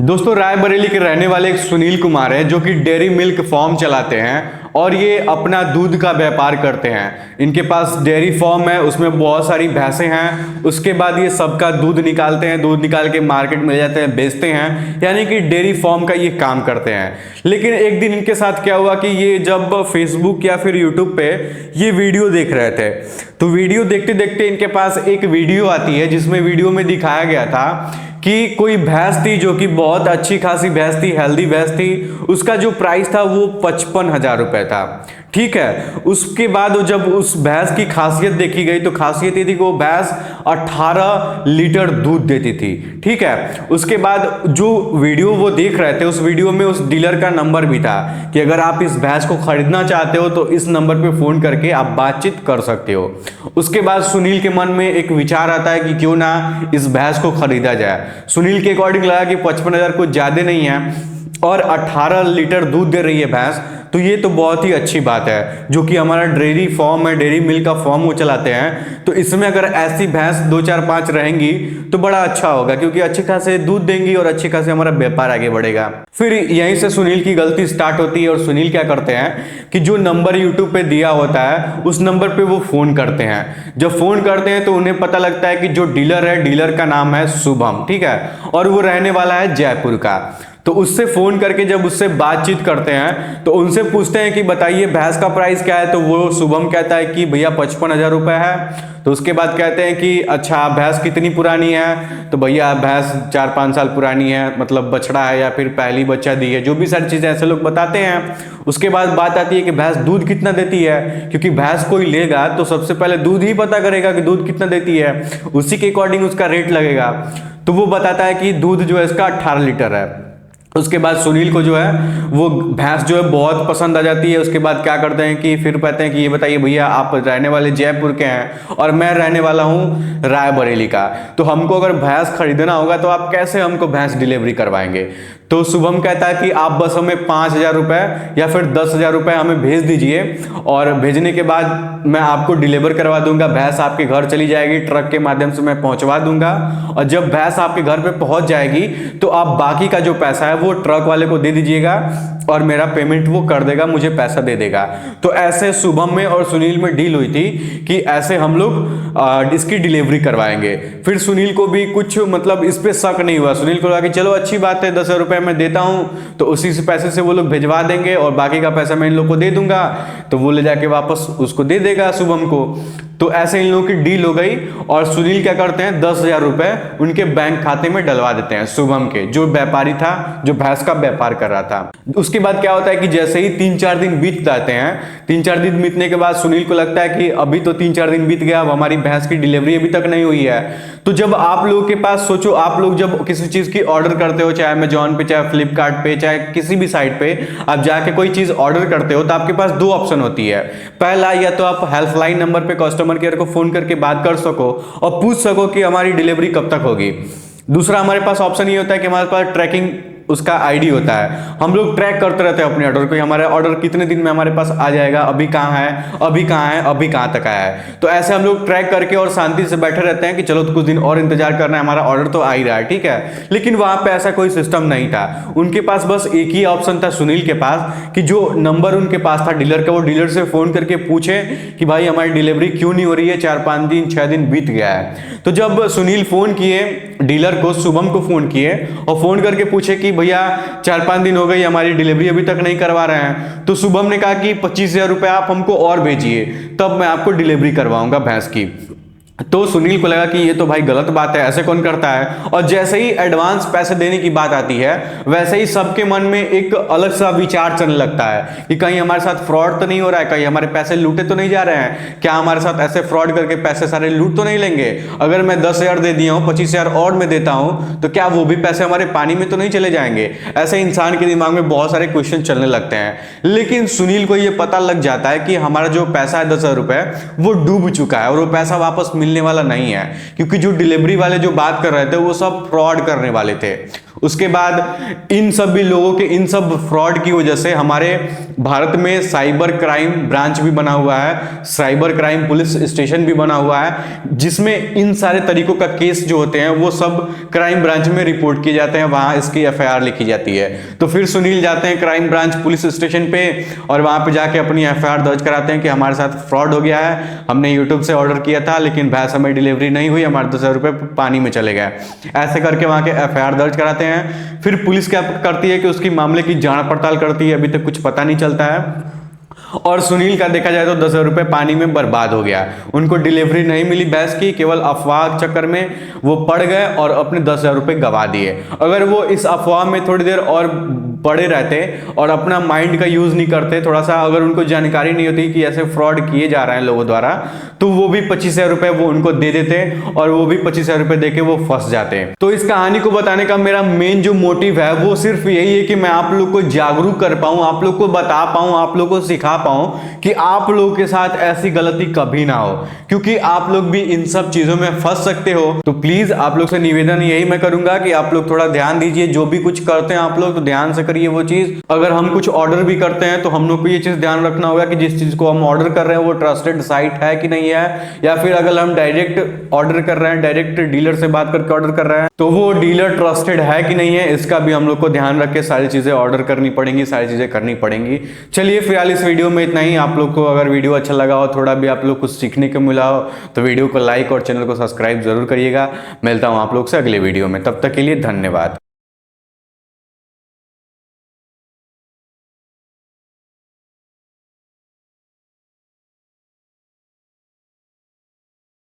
दोस्तों रायबरेली के रहने वाले एक सुनील कुमार हैं जो कि डेयरी मिल्क फार्म चलाते हैं और ये अपना दूध का व्यापार करते हैं। इनके पास डेयरी फार्म है, उसमें बहुत सारी भैंसें हैं। उसके बाद ये सबका दूध निकालते हैं, दूध निकाल के मार्केट में ले जाते हैं, बेचते हैं, यानी कि डेयरी फार्म का ये काम करते हैं। लेकिन एक दिन इनके साथ क्या हुआ कि ये जब फेसबुक या फिर यूट्यूब पे ये वीडियो देख रहे थे तो वीडियो देखते देखते इनके पास एक वीडियो आती है जिसमें वीडियो में दिखाया गया था कि कोई भैंस थी जो कि बहुत अच्छी खासी भैंस थी, हेल्दी भैंस थी। उसका जो प्राइस था वो 55,000 रुपए था। ठीक है, उसके बाद जब उस भैंस की खासियत देखी गई तो खासियत ये थी कि वो भैंस 18 लीटर दूध देती थी। ठीक है, उसके बाद जो वीडियो वो देख रहे थे उस वीडियो में उस डीलर का नंबर भी था कि अगर आप इस भैंस को खरीदना चाहते हो तो इस नंबर पे फोन करके आप बातचीत कर सकते हो। उसके बाद सुनील के मन में एक विचार आता है कि क्यों ना इस भैंस को खरीदा जाए। सुनील के अकॉर्डिंग लगा कि 55,000 कुछ ज्यादा नहीं है और 18 लीटर दूध दे रही है भैंस, तो ये तो बहुत ही अच्छी बात है। जो कि हमारा डेयरी फार्म है, डेयरी मिल्क का फार्म वो चलाते हैं, तो इसमें अगर ऐसी भैंस 2 4 5 रहेंगी तो बड़ा अच्छा होगा, क्योंकि अच्छे खासे दूध देंगी और अच्छे खासे हमारा व्यापार आगे बढ़ेगा। फिर यहीं से सुनील की गलती स्टार्ट होती है और सुनील क्या करते हैं कि जो नंबर यूट्यूब पे दिया होता है उस नंबर पे वो फोन करते हैं। जब फोन करते हैं तो उन्हें पता लगता है कि जो डीलर है, डीलर का नाम है शुभम। ठीक है, और वो रहने वाला है जयपुर का। तो उससे फोन करके जब उससे बातचीत करते हैं तो उनसे पूछते हैं कि बताइए भैंस का प्राइस क्या है। तो वो शुभम कहता है कि भैया 55,000 रुपए है। तो उसके बाद कहते हैं कि अच्छा भैंस कितनी पुरानी है। तो भैया भैंस 4-5 साल पुरानी है, मतलब बछड़ा है या फिर पहली बच्चा दी है, जो भी सारी चीजें ऐसे लोग बताते हैं। उसके बाद बात आती है कि भैंस दूध कितना देती है, क्योंकि भैंस कोई लेगा तो सबसे पहले दूध ही पता करेगा कि दूध कितना देती है, उसी के अकॉर्डिंग उसका रेट लगेगा। तो वो बताता है कि दूध जो है इसका 18 लीटर है। उसके बाद सुनील को जो है वो भैंस जो है बहुत पसंद आ जाती है। उसके बाद क्या करते हैं कि फिर कहते हैं कि ये बताइए भैया आप रहने वाले जयपुर के हैं और मैं रहने वाला हूँ रायबरेली का, तो हमको अगर भैंस खरीदना होगा तो आप कैसे हमको भैंस डिलीवरी करवाएंगे। तो शुभम कहता है कि आप बस हमें 5,000 रुपए या फिर 10,000 रुपए हमें भेज दीजिए और भेजने के बाद मैं आपको डिलीवर करवा दूंगा। भैंस आपके घर चली जाएगी, ट्रक के माध्यम से मैं पहुंचवा दूंगा और जब भैंस आपके घर पे पहुंच जाएगी तो आप बाकी का जो पैसा है वो ट्रक वाले को दे दीजिएगा और मेरा पेमेंट वो कर देगा, मुझे पैसा दे देगा। तो ऐसे शुभम में और सुनील में डील हुई थी कि ऐसे हम लोग इसकी डिलीवरी करवाएंगे। फिर सुनील को भी कुछ मतलब इस पे शक नहीं हुआ। सुनील को लगा कि चलो अच्छी बात है, 10,000 रुपए मैं देता हूं तो उसी से पैसे से वो लोग भिजवा देंगे और बाकी का पैसा मैं इन लोग को दे दूंगा, तो वो ले जाके वापस उसको दे देगा शुभम को। तो ऐसे इन लोगों की डील हो गई और सुनील क्या करते हैं 10,000 रुपए उनके बैंक खाते में डलवा देते हैं शुभम के, जो व्यापारी था, जो भैंस का व्यापार कर रहा था। उसके बाद क्या होता है कि जैसे ही 3-4 दिन बीत जाते हैं, 3-4 दिन बीतने के बाद सुनील को लगता है कि अभी तो 3-4 दिन बीत गया, अब हमारी भैंस की डिलीवरी अभी तक नहीं हुई है। तो जब आप लोगों के पास सोचो, आप लोग जब किसी चीज की ऑर्डर करते हो, चाहे अमेजॉन पे, चाहे फ्लिपकार्ट पे, चाहे किसी भी साइट पे आप जाके कोई चीज ऑर्डर करते हो तो आपके पास 2 ऑप्शन होती है। पहला, या तो आप हेल्पलाइन नंबर पे कस्टमर केयर को फोन करके बात कर सको और पूछ सको कि हमारी डिलीवरी कब तक होगी। दूसरा हमारे पास ऑप्शन ये होता है कि हमारे पास ट्रैकिंग उसका आईडी होता है। हम लोग ट्रैक करते रहते हैं अपने ऑर्डर को, हमारा ऑर्डर कितने दिन में हमारे पास आ जाएगा, अभी कहाँ है, अभी कहाँ है, अभी कहाँ तक आया है। तो ऐसे हम लोग ट्रैक करके और शांति से बैठे रहते हैं कि चलो तो कुछ दिन और इंतजार करना है, हमारा ऑर्डर तो आ ही रहा है। ठीक है, लेकिन वहां पे ऐसा कोई सिस्टम नहीं था। उनके पास बस एक ही ऑप्शन था सुनील के पास कि जो नंबर उनके पास था डीलर का, वो डीलर से फोन करके पूछे कि भाई हमारी डिलीवरी क्यों नहीं हो रही है, 4-5 दिन 6 दिन बीत गया है। तो जब सुनील फोन किए डीलर को, शुभम को फोन किए और फोन करके पूछे कि भैया 4-5 दिन हो गई, हमारी डिलीवरी अभी तक नहीं करवा रहे हैं, तो शुभम ने कहा कि 25,000 रुपए आप हमको और भेजिए, तब मैं आपको डिलीवरी करवाऊंगा भैंस की। तो सुनील को लगा कि ये तो भाई गलत बात है, ऐसे कौन करता है। और जैसे ही एडवांस पैसे देने की बात आती है वैसे ही सबके मन में एक अलग सा विचार चलने लगता है कि कहीं हमारे साथ फ्रॉड तो नहीं हो रहा है, कहीं हमारे पैसे लूटे तो नहीं जा रहे हैं, क्या हमारे साथ ऐसे फ्रॉड करके पैसे सारे लूट तो नहीं लेंगे। अगर मैं 10,000 दे दिया हूँ, 25,000 और मैं देता हूँ तो क्या वो भी पैसे हमारे पानी में तो नहीं चले जाएंगे। ऐसे इंसान के दिमाग में बहुत सारे क्वेश्चन चलने लगते हैं। लेकिन सुनील को ये पता लग जाता है कि हमारा जो पैसा है 10,000 रुपए वो डूब चुका है और वो पैसा वापस मिलने वाला नहीं है, क्योंकि जो डिलीवरी वाले जो बात कर रहे थे वो सब फ्रॉड करने वाले थे। उसके बाद इन सभी लोगों के इन सब फ्रॉड की वजह से हमारे भारत में साइबर क्राइम ब्रांच भी बना हुआ है, साइबर क्राइम पुलिस स्टेशन भी बना हुआ है, जिसमें इन सारे तरीकों का केस जो होते हैं वो सब क्राइम ब्रांच में रिपोर्ट किए जाते हैं, वहां इसकी एफआईआर लिखी जाती है। तो फिर सुनील जाते हैं क्राइम ब्रांच पुलिस स्टेशन पे और वहां पे जाके अपनी एफआईआर दर्ज कराते हैं कि हमारे साथ फ्रॉड हो गया है, हमने यूट्यूब से ऑर्डर किया था लेकिन भैंस हमें डिलीवरी नहीं हुई, हमारे 10,000 रुपए पानी में चले गए। ऐसे करके वहां के एफआईआर दर्ज कराते हैं। फिर पुलिस क्या करती है कि उसकी मामले की जांच पड़ताल करती है, अभी तक कुछ पता नहीं चलता है। और सुनील का देखा जाए तो 10,000 रुपए पानी में बर्बाद हो गया, उनको डिलीवरी नहीं मिली भैंस की, केवल अफवाह के चक्कर में वो पड़ गए और अपने 10,000 रुपए गवा दिए। अगर वो इस अफवाह में थोड़ी देर और पड़े रहते और अपना माइंड का यूज नहीं करते, थोड़ा सा अगर उनको जानकारी नहीं होती कि ऐसे फ्रॉड किए जा रहे हैं लोगों द्वारा, तो वो भी 25,000 रुपए वो उनको दे देते और वो भी 25,000 रुपए देके वो फंस जाते हैं। तो इस कहानी को बताने का मेरा मेन जो मोटिव है वो सिर्फ यही है कि मैं आप लोग को जागरूक कर पाऊं, आप लोग को बता पाऊं, आप लोग को सिखा पाऊं कि आप लोगों के साथ ऐसी गलती कभी ना हो, क्योंकि आप लोग भी इन सब चीजों में फंस सकते हो। तो प्लीज आप लोग से निवेदन यही मैं करूंगा कि आप लोग थोड़ा ध्यान दीजिए, जो भी कुछ करते हैं आप लोग तो ध्यान से करिए वो चीज। अगर हम कुछ ऑर्डर भी करते हैं तो हम लोग को ये चीज ध्यान रखना होगा कि जिस चीज को हम ऑर्डर कर रहे हैं वो ट्रस्टेड साइट है कि नहीं है, या फिर अगर हम डायरेक्ट ऑर्डर कर रहे हैं, डायरेक्ट डीलर से बात करके ऑर्डर कर रहे हैं, तो वो डीलर ट्रस्टेड है कि नहीं है, इसका भी हम लोग को ध्यान रख के सारी चीजें ऑर्डर करनी पड़ेंगी, सारी चीजें करनी पड़ेंगी। चलिए फिलहाल इस वीडियो में इतना ही। आप लोग को अगर वीडियो अच्छा लगा हो, थोड़ा भी आप लोग कुछ सीखने को मिला हो, तो वीडियो को लाइक और चैनल को सब्सक्राइब जरूर करिएगा। मिलता हूं आप लोग से अगले वीडियो में, तब तक के लिए धन्यवाद।